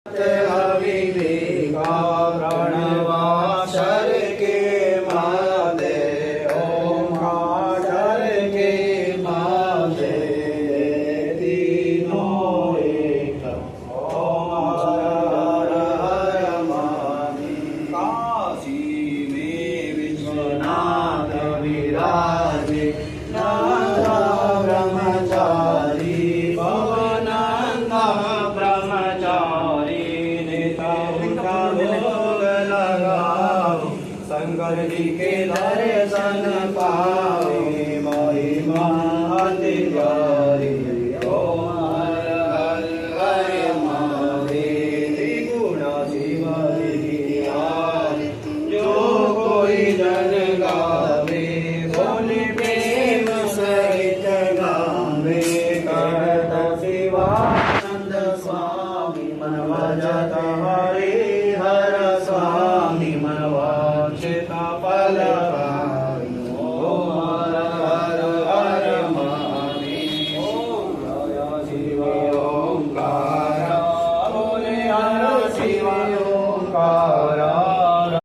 अविवेका प्रणवाक्षर के मादे ओंकार के मादे तीनों एक ओम हर हर महादेव। काशी में विश्वनाथ विराजे नाथ ब्रह्मचारी भवनंद ब्रह्मचारी शंकर जी के दर्शन पावे महिमा अति प्यारी। ओम हर हर हर महादेव गुण शिव विद्यारी जो कोई जन गावे बोले प्रेम सहित गावे। करत शिवानंद स्वामी मन भजत हरि हर स्वामी मन वांछित फल